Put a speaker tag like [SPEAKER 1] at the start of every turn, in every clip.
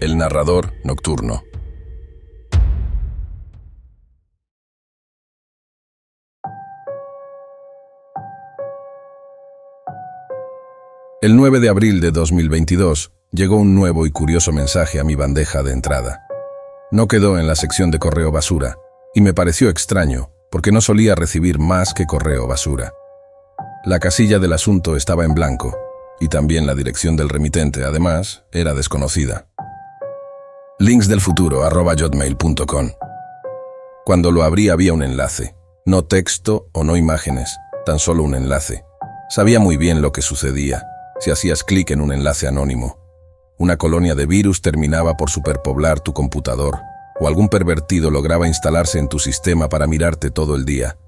[SPEAKER 1] El narrador nocturno. El 9 de abril de 2022 llegó un nuevo y curioso mensaje a mi bandeja de entrada. No quedó en la sección de correo basura, y me pareció extraño, porque no solía recibir más que correo basura. La casilla del asunto estaba en blanco, y también la dirección del remitente, además, era desconocida. linksdelfuturo@hotmail.com. Cuando lo abrí había un enlace, no texto o no imágenes, tan solo un enlace. Sabía muy bien lo que sucedía si hacías clic en un enlace anónimo. Una colonia de virus terminaba por superpoblar tu computador, o algún pervertido lograba instalarse en tu sistema para mirarte todo el día.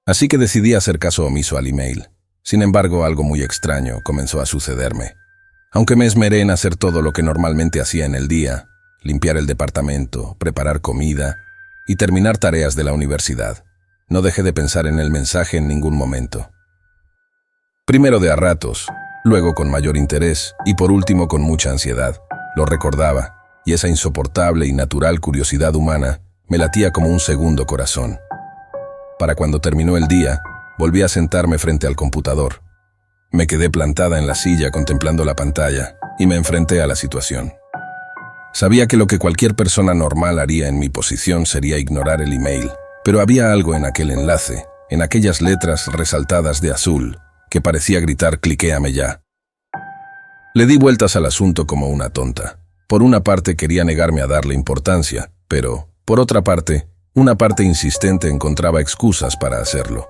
[SPEAKER 1] Así que decidí hacer caso omiso al email. Sin embargo, algo muy extraño comenzó a sucederme. Aunque me esmeré en hacer todo lo que normalmente hacía en el día, limpiar el departamento, preparar comida y terminar tareas de la universidad, no dejé de pensar en el mensaje en ningún momento. Primero de a ratos, luego con mayor interés y por último con mucha ansiedad. Lo recordaba, y esa insoportable y natural curiosidad humana me latía como un segundo corazón. Para cuando terminó el día, volví a sentarme frente al computador. Me quedé plantada en la silla contemplando la pantalla y me enfrenté a la situación. Sabía que lo que cualquier persona normal haría en mi posición sería ignorar el email, pero había algo en aquel enlace, en aquellas letras resaltadas de azul, que parecía gritar «cliquéame ya». Le di vueltas al asunto como una tonta. Por una parte quería negarme a darle importancia, pero, por otra parte, una parte insistente encontraba excusas para hacerlo.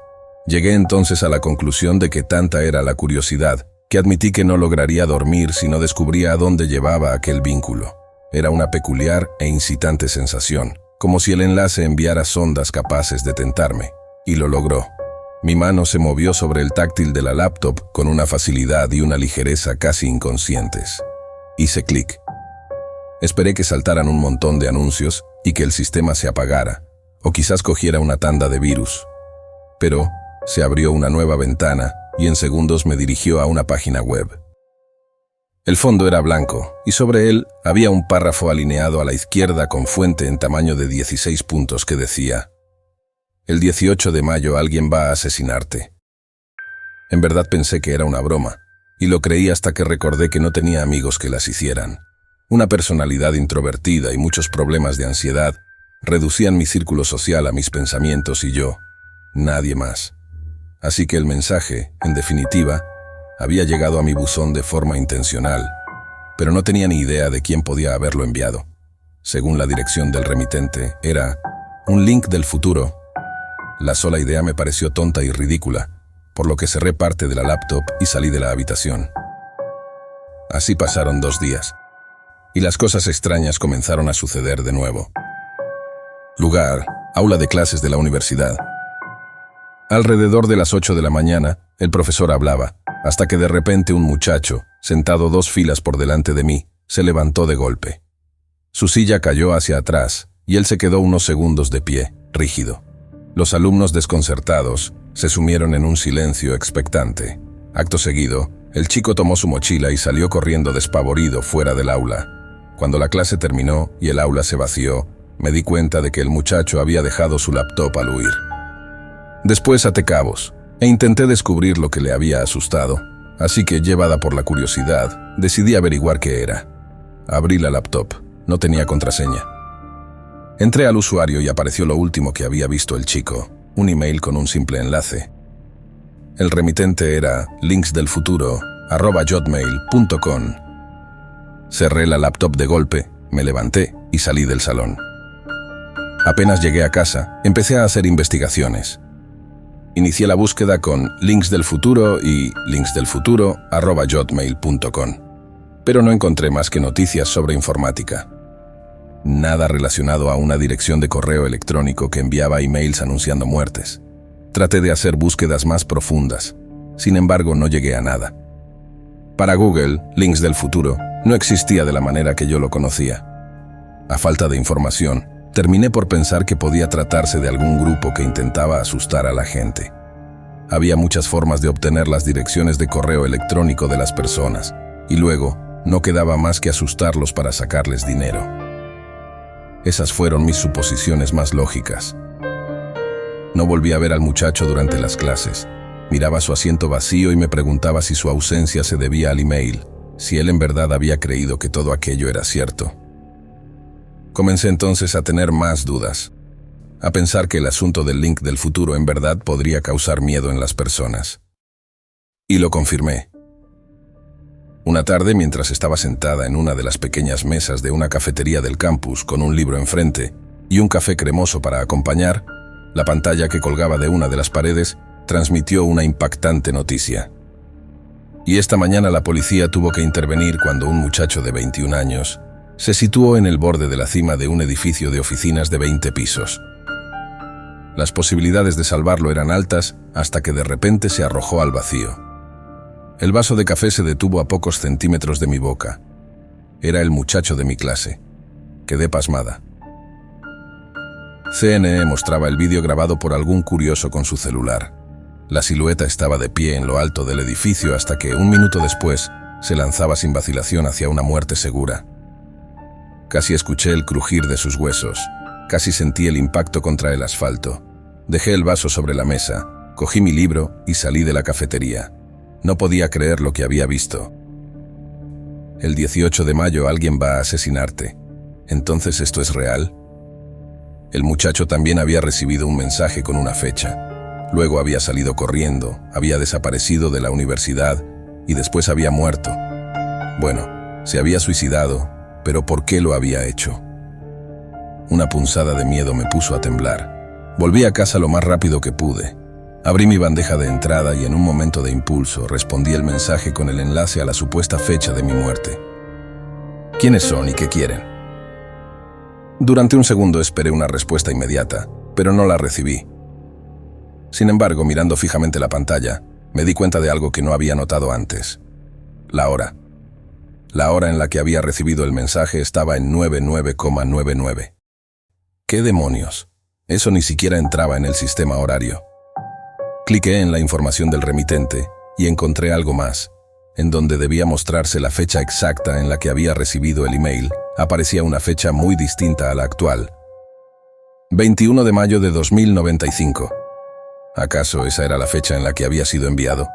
[SPEAKER 1] Llegué entonces a la conclusión de que tanta era la curiosidad, que admití que no lograría dormir si no descubría a dónde llevaba aquel vínculo. Era una peculiar e incitante sensación, como si el enlace enviara sondas capaces de tentarme, y lo logró. Mi mano se movió sobre el táctil de la laptop con una facilidad y una ligereza casi inconscientes. Hice clic. Esperé que saltaran un montón de anuncios y que el sistema se apagara, o quizás cogiera una tanda de virus. Pero se abrió una nueva ventana y en segundos me dirigió a una página web. El fondo era blanco y sobre él había un párrafo alineado a la izquierda con fuente en tamaño de 16 puntos que decía: «El 18 de mayo alguien va a asesinarte». En verdad pensé que era una broma, y lo creí hasta que recordé que no tenía amigos que las hicieran. Una personalidad introvertida y muchos problemas de ansiedad reducían mi círculo social a mis pensamientos y yo, nadie más. Así que el mensaje, en definitiva, había llegado a mi buzón de forma intencional, pero no tenía ni idea de quién podía haberlo enviado. Según la dirección del remitente, era un link del futuro. La sola idea me pareció tonta y ridícula, por lo que cerré parte de la laptop y salí de la habitación. Así pasaron 2 días, y las cosas extrañas comenzaron a suceder de nuevo. Lugar: aula de clases de la universidad. Alrededor de las 8 de la mañana, el profesor hablaba, hasta que de repente un muchacho, sentado 2 filas por delante de mí, se levantó de golpe. Su silla cayó hacia atrás, y él se quedó unos segundos de pie, rígido. Los alumnos desconcertados se sumieron en un silencio expectante. Acto seguido, el chico tomó su mochila y salió corriendo despavorido fuera del aula. Cuando la clase terminó y el aula se vació, me di cuenta de que el muchacho había dejado su laptop al huir. Después até cabos e intenté descubrir lo que le había asustado, así que, llevada por la curiosidad, decidí averiguar qué era. Abrí la laptop, no tenía contraseña. Entré al usuario y apareció lo último que había visto el chico, un email con un simple enlace. El remitente era linksdelfuturo@hotmail.com. Cerré la laptop de golpe, me levanté y salí del salón. Apenas llegué a casa, empecé a hacer investigaciones. Inicié la búsqueda con links del futuro y linksdelfuturo@hotmail.com, pero no encontré más que noticias sobre informática. Nada relacionado a una dirección de correo electrónico que enviaba emails anunciando muertes. Traté de hacer búsquedas más profundas, sin embargo no llegué a nada. Para Google, Links del Futuro no existía de la manera que yo lo conocía. A falta de información, terminé por pensar que podía tratarse de algún grupo que intentaba asustar a la gente. Había muchas formas de obtener las direcciones de correo electrónico de las personas, y luego No quedaba más que asustarlos para sacarles dinero. Esas fueron mis suposiciones más lógicas. No volví a ver al muchacho durante las clases. Miraba su asiento vacío y me preguntaba si su ausencia se debía al email, si él en verdad había creído que todo aquello era cierto. Comencé entonces a tener más dudas, a pensar que el asunto del link del futuro en verdad podría causar miedo en las personas. Y lo confirmé. Una tarde, mientras estaba sentada en una de las pequeñas mesas de una cafetería del campus con un libro enfrente y un café cremoso para acompañar, la pantalla que colgaba de una de las paredes transmitió una impactante noticia. Y esta mañana la policía tuvo que intervenir cuando un muchacho de 21 años se situó en el borde de la cima de un edificio de oficinas de 20 pisos. Las posibilidades de salvarlo eran altas hasta que de repente se arrojó al vacío. El vaso de café se detuvo a pocos centímetros de mi boca. Era el muchacho de mi clase. Quedé pasmada. CNN mostraba el vídeo grabado por algún curioso con su celular. La silueta estaba de pie en lo alto del edificio hasta que, un minuto después, se lanzaba sin vacilación hacia una muerte segura. Casi escuché el crujir de sus huesos. Casi sentí el impacto contra el asfalto. Dejé el vaso sobre la mesa, cogí mi libro y salí de la cafetería. No podía creer lo que había visto. El 18 de mayo alguien va a asesinarte. ¿Entonces esto es real? El muchacho también había recibido un mensaje con una fecha. Luego había salido corriendo, había desaparecido de la universidad y después había muerto. Bueno, se había suicidado, pero ¿por qué lo había hecho? Una punzada de miedo me puso a temblar. Volví a casa lo más rápido que pude. Abrí mi bandeja de entrada y en un momento de impulso respondí el mensaje con el enlace a la supuesta fecha de mi muerte. ¿Quiénes son y qué quieren? Durante un segundo esperé una respuesta inmediata, pero no la recibí. Sin embargo, mirando fijamente la pantalla, me di cuenta de algo que no había notado antes. La hora. La hora en la que había recibido el mensaje estaba en 99,99. ¿Qué demonios? Eso ni siquiera entraba en el sistema horario. Cliqué en la información del remitente y encontré algo más. En donde debía mostrarse la fecha exacta en la que había recibido el email, aparecía una fecha muy distinta a la actual. 21 de mayo de 2095. ¿Acaso esa era la fecha en la que había sido enviado?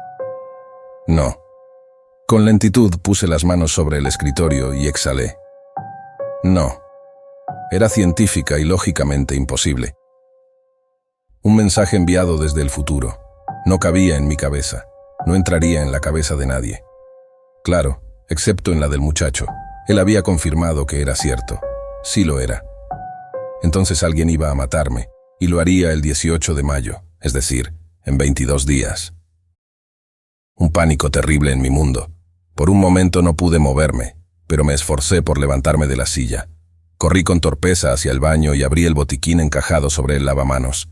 [SPEAKER 1] No. Con lentitud puse las manos sobre el escritorio y exhalé. No. Era científica y lógicamente imposible. Un mensaje enviado desde el futuro. No cabía en mi cabeza. No entraría en la cabeza de nadie. Claro, excepto en la del muchacho. Él había confirmado que era cierto. Sí lo era. Entonces alguien iba a matarme, y lo haría el 18 de mayo, es decir, en 22 días. Un pánico terrible en mi mundo. Por un momento no pude moverme, pero me esforcé por levantarme de la silla. Corrí con torpeza hacia el baño y abrí el botiquín encajado sobre el lavamanos.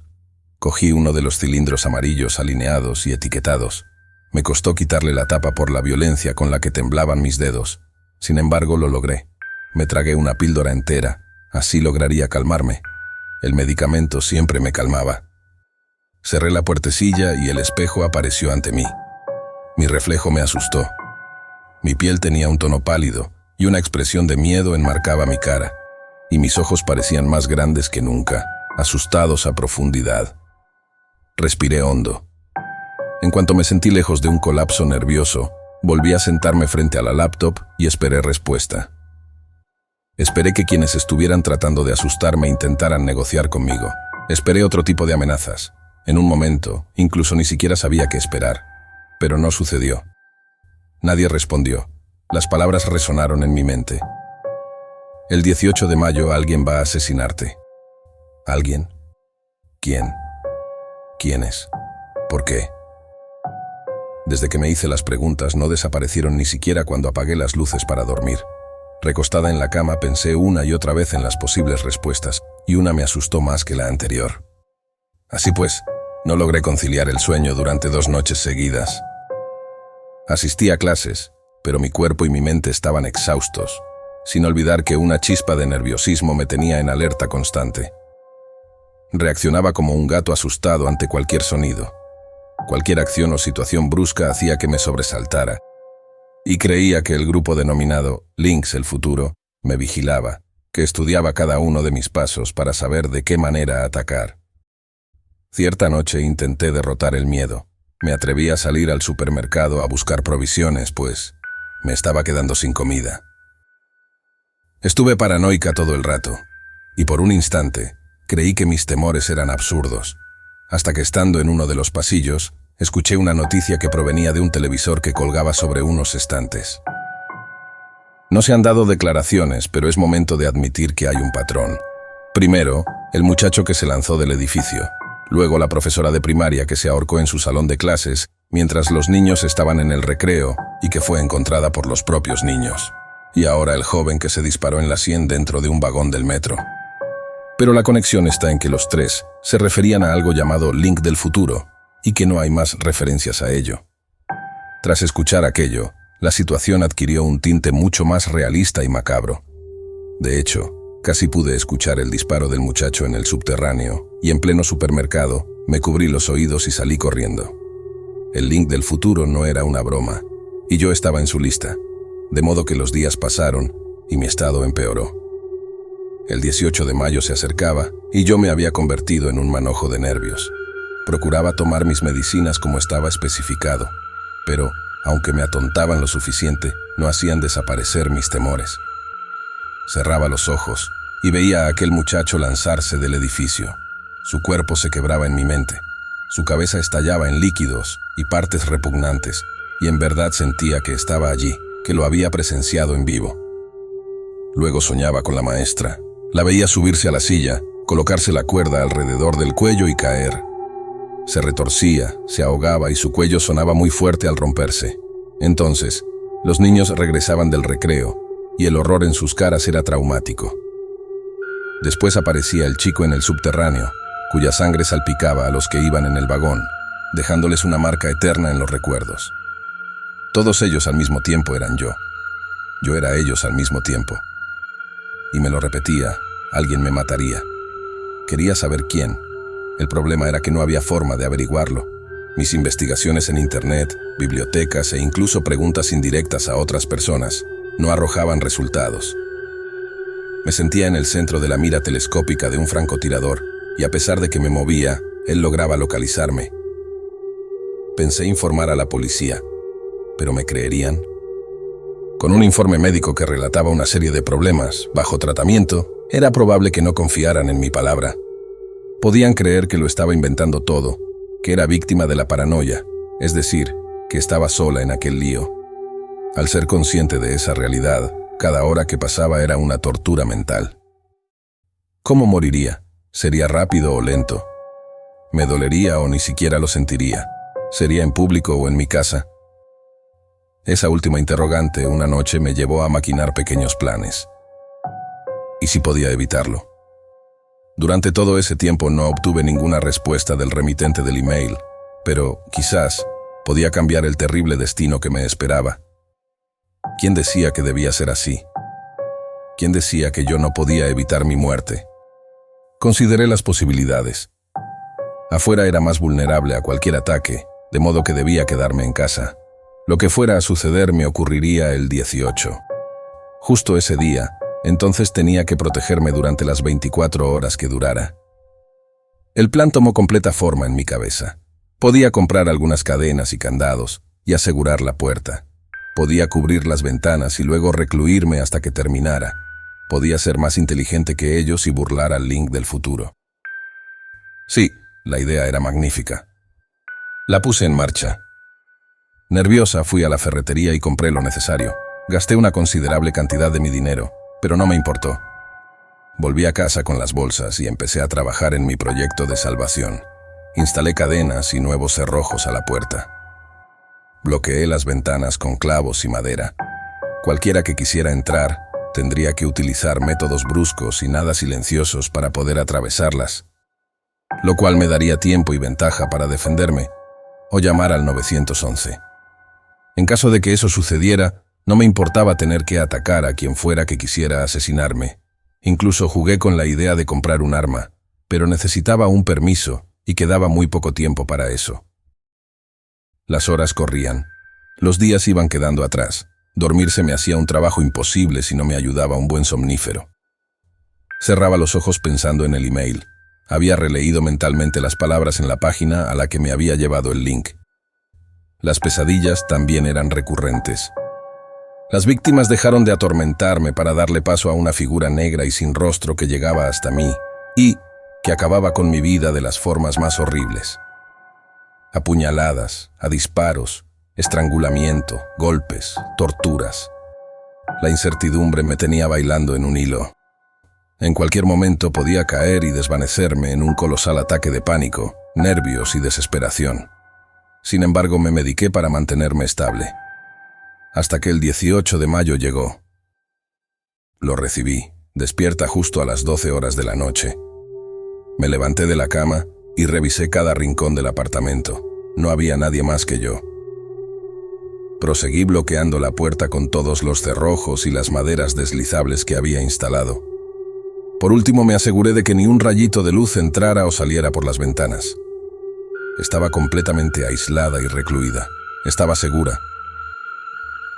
[SPEAKER 1] Cogí uno de los cilindros amarillos alineados y etiquetados. Me costó quitarle la tapa por la violencia con la que temblaban mis dedos. Sin embargo, lo logré. Me tragué una píldora entera. Así lograría calmarme. El medicamento siempre me calmaba. Cerré la puertecilla y el espejo apareció ante mí. Mi reflejo me asustó. Mi piel tenía un tono pálido y una expresión de miedo enmarcaba mi cara. Y mis ojos parecían más grandes que nunca, asustados a profundidad. Respiré hondo. En cuanto me sentí lejos de un colapso nervioso, volví a sentarme frente a la laptop y esperé respuesta. Esperé que quienes estuvieran tratando de asustarme intentaran negociar conmigo. Esperé otro tipo de amenazas. En un momento, incluso ni siquiera sabía qué esperar. Pero no sucedió. Nadie respondió. Las palabras resonaron en mi mente. El 18 de mayo alguien va a asesinarte. ¿Alguien? ¿Quién? ¿Quiénes? ¿Por qué? Desde que me hice las preguntas no desaparecieron ni siquiera cuando apagué las luces para dormir. Recostada en la cama pensé una y otra vez en las posibles respuestas, y una me asustó más que la anterior. Así pues, no logré conciliar el sueño durante 2 noches seguidas. Asistí a clases, pero mi cuerpo y mi mente estaban exhaustos, sin olvidar que una chispa de nerviosismo me tenía en alerta constante. Reaccionaba como un gato asustado ante cualquier sonido. Cualquier acción o situación brusca hacía que me sobresaltara. y creía que el grupo denominado Links el Futuro me vigilaba, que estudiaba cada uno de mis pasos para saber de qué manera atacar. Cierta noche intenté derrotar el miedo. Me atreví a salir al supermercado a buscar provisiones, pues me estaba quedando sin comida. Estuve paranoica todo el rato, y por un instante creí que mis temores eran absurdos, hasta que estando en uno de los pasillos, escuché una noticia que provenía de un televisor que colgaba sobre unos estantes. No se han dado declaraciones, pero es momento de admitir que hay un patrón. Primero, el muchacho que se lanzó del edificio. Luego la profesora de primaria que se ahorcó en su salón de clases mientras los niños estaban en el recreo y que fue encontrada por los propios niños. Y ahora el joven que se disparó en la sien dentro de un vagón del metro. Pero la conexión está en que los tres se referían a algo llamado Link del Futuro y que no hay más referencias a ello. Tras escuchar aquello, la situación adquirió un tinte mucho más realista y macabro. De hecho, casi pude escuchar el disparo del muchacho en el subterráneo y en pleno supermercado me cubrí los oídos y salí corriendo. El Link del Futuro no era una broma y yo estaba en su lista, de modo que los días pasaron y mi estado empeoró. El 18 de mayo se acercaba y yo me había convertido en un manojo de nervios. Procuraba tomar mis medicinas como estaba especificado, pero, aunque me atontaban lo suficiente, no hacían desaparecer mis temores. Cerraba los ojos y veía a aquel muchacho lanzarse del edificio. Su cuerpo se quebraba en mi mente. Su cabeza estallaba en líquidos y partes repugnantes, y en verdad sentía que estaba allí, que lo había presenciado en vivo. Luego soñaba con la maestra. La veía subirse a la silla, colocarse la cuerda alrededor del cuello y caer. Se retorcía, se ahogaba y su cuello sonaba muy fuerte al romperse. Entonces, los niños regresaban del recreo y el horror en sus caras era traumático. Después aparecía el chico en el subterráneo, cuya sangre salpicaba a los que iban en el vagón, dejándoles una marca eterna en los recuerdos. Todos ellos al mismo tiempo eran yo. Yo era ellos al mismo tiempo. Y me lo repetía, alguien me mataría. Quería saber quién. El problema era que no había forma de averiguarlo. Mis investigaciones en internet, bibliotecas e incluso preguntas indirectas a otras personas no arrojaban resultados. Me sentía en el centro de la mira telescópica de un francotirador y a pesar de que me movía, él lograba localizarme. Pensé informar a la policía, pero ¿me creerían? Con un informe médico que relataba una serie de problemas bajo tratamiento, era probable que no confiaran en mi palabra. Podían creer que lo estaba inventando todo, que era víctima de la paranoia, es decir, que estaba sola en aquel lío. Al ser consciente de esa realidad, cada hora que pasaba era una tortura mental. ¿Cómo moriría? ¿Sería rápido o lento? ¿Me dolería o ni siquiera lo sentiría? ¿Sería en público o en mi casa? Esa última interrogante una noche me llevó a maquinar pequeños planes. ¿Y si podía evitarlo? Durante todo ese tiempo no obtuve ninguna respuesta del remitente del email, pero quizás podía cambiar el terrible destino que me esperaba. ¿Quién decía que debía ser así? ¿Quién decía que yo no podía evitar mi muerte? Consideré las posibilidades. Afuera era más vulnerable a cualquier ataque, de modo que debía quedarme en casa. Lo que fuera a suceder me ocurriría el 18. Justo ese día, entonces tenía que protegerme durante las 24 horas que durara. El plan tomó completa forma en mi cabeza. Podía comprar algunas cadenas y candados y asegurar la puerta. Podía cubrir las ventanas y luego recluirme hasta que terminara. Podía ser más inteligente que ellos y burlar al Link del Futuro. Sí, la idea era magnífica. La puse en marcha. Nerviosa fui a la ferretería y compré lo necesario. Gasté una considerable cantidad de mi dinero, pero no me importó. Volví a casa con las bolsas y empecé a trabajar en mi proyecto de salvación. Instalé cadenas y nuevos cerrojos a la puerta. Bloqueé las ventanas con clavos y madera. Cualquiera que quisiera entrar tendría que utilizar métodos bruscos y nada silenciosos para poder atravesarlas, lo cual me daría tiempo y ventaja para defenderme o llamar al 911. En caso de que eso sucediera, no me importaba tener que atacar a quien fuera que quisiera asesinarme. Incluso jugué con la idea de comprar un arma, pero necesitaba un permiso y quedaba muy poco tiempo para eso. Las horas corrían. Los días iban quedando atrás. Dormir se me hacía un trabajo imposible si no me ayudaba un buen somnífero. Cerraba los ojos pensando en el email. Había releído mentalmente las palabras en la página a la que me había llevado el link. Las pesadillas también eran recurrentes. Las víctimas dejaron de atormentarme para darle paso a una figura negra y sin rostro que llegaba hasta mí y que acababa con mi vida de las formas más horribles. A puñaladas, a disparos, estrangulamiento, golpes, torturas. La incertidumbre me tenía bailando en un hilo. En cualquier momento podía caer y desvanecerme en un colosal ataque de pánico, nervios y desesperación. Sin embargo, me mediqué para mantenerme estable. Hasta que el 18 de mayo llegó. Lo recibí, despierta justo a las 12 horas de la noche. Me levanté de la cama y revisé cada rincón del apartamento. No había nadie más que yo. Proseguí bloqueando la puerta con todos los cerrojos y las maderas deslizables que había instalado. Por último, me aseguré de que ni un rayito de luz entrara o saliera por las ventanas. Estaba completamente aislada y recluida. Estaba segura.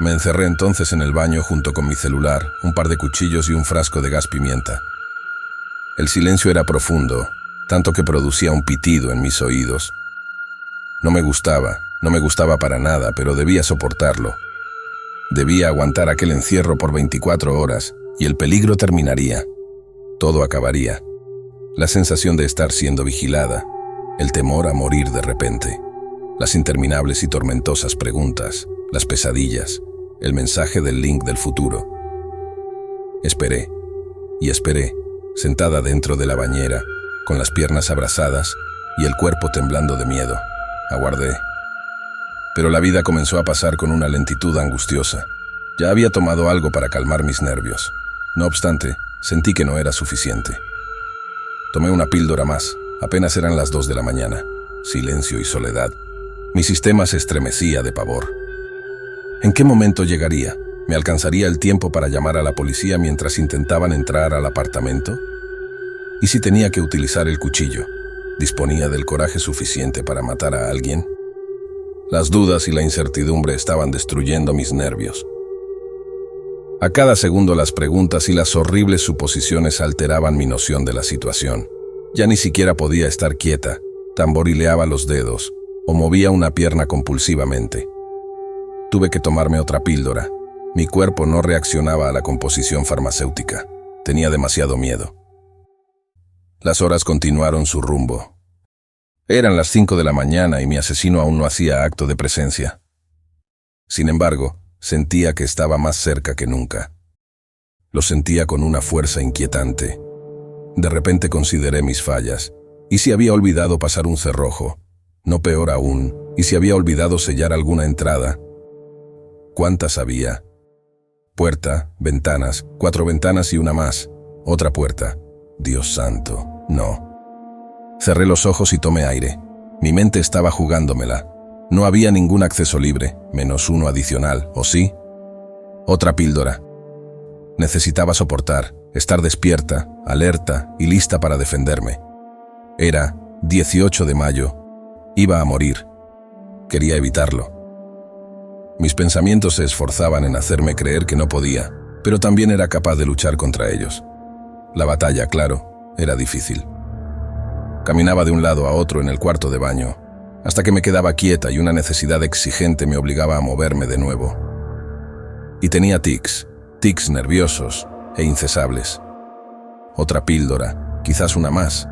[SPEAKER 1] Me encerré entonces en el baño junto con mi celular, un par de cuchillos y un frasco de gas pimienta. El silencio era profundo, tanto que producía un pitido en mis oídos. No me gustaba para nada, pero debía soportarlo. Debía aguantar aquel encierro por 24 horas y el peligro terminaría. Todo acabaría. La sensación de estar siendo vigilada, el temor a morir de repente, las interminables y tormentosas preguntas, las pesadillas, el mensaje del link del futuro. Esperé, y esperé, sentada dentro de la bañera, con las piernas abrazadas y el cuerpo temblando de miedo. Aguardé. Pero la vida comenzó a pasar con una lentitud angustiosa. Ya había tomado algo para calmar mis nervios. No obstante, sentí que no era suficiente. Tomé una píldora más. Apenas eran las 2 de la mañana. Silencio y soledad. Mi sistema se estremecía de pavor. ¿En qué momento llegaría? ¿Me alcanzaría el tiempo para llamar a la policía mientras intentaban entrar al apartamento? ¿Y si tenía que utilizar el cuchillo? ¿Disponía del coraje suficiente para matar a alguien? Las dudas y la incertidumbre estaban destruyendo mis nervios. A cada segundo las preguntas y las horribles suposiciones alteraban mi noción de la situación. Ya ni siquiera podía estar quieta, tamborileaba los dedos o movía una pierna compulsivamente. Tuve que tomarme otra píldora. Mi cuerpo no reaccionaba a la composición farmacéutica. Tenía demasiado miedo. Las horas continuaron su rumbo. Eran las 5 de la mañana y mi asesino aún no hacía acto de presencia. Sin embargo, sentía que estaba más cerca que nunca. Lo sentía con una fuerza inquietante. De repente consideré mis fallas. ¿Y si había olvidado pasar un cerrojo? No, peor aún, ¿y si había olvidado sellar alguna entrada? ¿Cuántas había? Puerta, ventanas, 4 ventanas y una más. Otra puerta. Dios santo, no. Cerré los ojos y tomé aire. Mi mente estaba jugándomela. No había ningún acceso libre, menos uno adicional, ¿o sí? Otra píldora. Necesitaba soportar, estar despierta, alerta y lista para defenderme. Era 18 de mayo. Iba a morir. Quería evitarlo. Mis pensamientos se esforzaban en hacerme creer que no podía, pero también era capaz de luchar contra ellos. La batalla, claro, era difícil. Caminaba de un lado a otro en el cuarto de baño, hasta que me quedaba quieta y una necesidad exigente me obligaba a moverme de nuevo. Y tenía tics nerviosos e incesables. Otra píldora, quizás una más.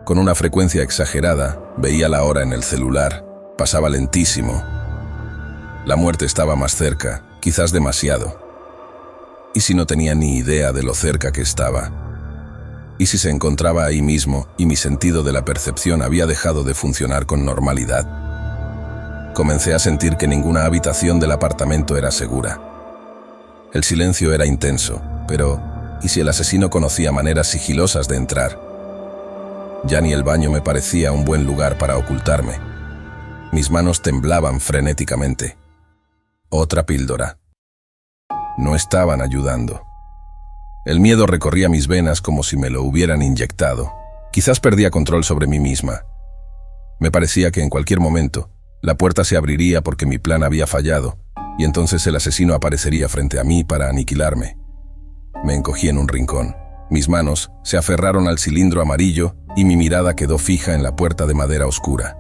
[SPEAKER 1] Con una frecuencia exagerada, veía la hora en el celular. Pasaba lentísimo. La muerte estaba más cerca, quizás demasiado. ¿Y si no tenía ni idea de lo cerca que estaba? ¿Y si se encontraba ahí mismo y mi sentido de la percepción había dejado de funcionar con normalidad? Comencé a sentir que ninguna habitación del apartamento era segura. El silencio era intenso, pero ¿y si el asesino conocía maneras sigilosas de entrar? Ya ni el baño me parecía un buen lugar para ocultarme. Mis manos temblaban frenéticamente. Otra píldora. No estaban ayudando. El miedo recorría mis venas como si me lo hubieran inyectado. Quizás perdía control sobre mí misma. Me parecía que en cualquier momento La puerta se abriría porque mi plan había fallado, y entonces el asesino aparecería frente a mí para aniquilarme. Me encogí en un rincón. Mis manos se aferraron al cilindro amarillo y mi mirada quedó fija en la puerta de madera oscura.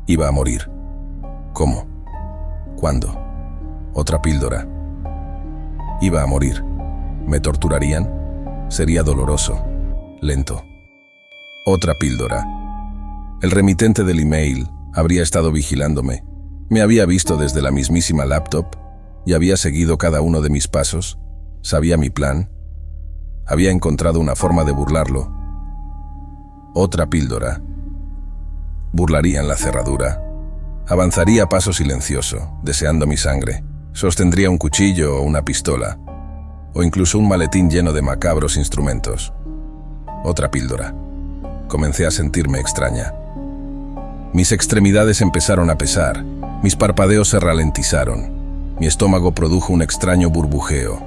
[SPEAKER 1] Iba a morir. ¿Cómo? ¿Cuándo? Otra píldora. Iba a morir. ¿Me torturarían? Sería doloroso, lento. Otra píldora. El remitente del email habría estado vigilándome. Me había visto desde la mismísima laptop y había seguido cada uno de mis pasos. Sabía mi plan. Había encontrado una forma de burlarlo. Otra píldora. Burlaría en la cerradura. Avanzaría a paso silencioso, deseando mi sangre. Sostendría un cuchillo o una pistola, o incluso un maletín lleno de macabros instrumentos. Otra píldora. Comencé a sentirme extraña. Mis extremidades empezaron a pesar, mis parpadeos se ralentizaron, mi estómago produjo un extraño burbujeo.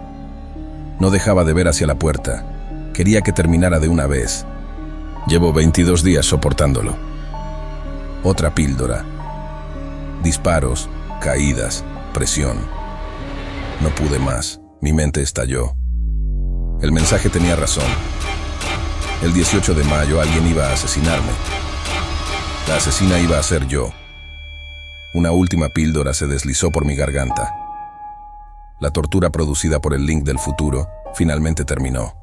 [SPEAKER 1] No dejaba de ver hacia la puerta. Quería que terminara de una vez. Llevo 22 días soportándolo. Otra píldora. Disparos, caídas, presión. No pude más. Mi mente estalló. El mensaje tenía razón. El 18 de mayo alguien iba a asesinarme. La asesina iba a ser yo. Una última píldora se deslizó por mi garganta. La tortura producida por el link del futuro finalmente terminó.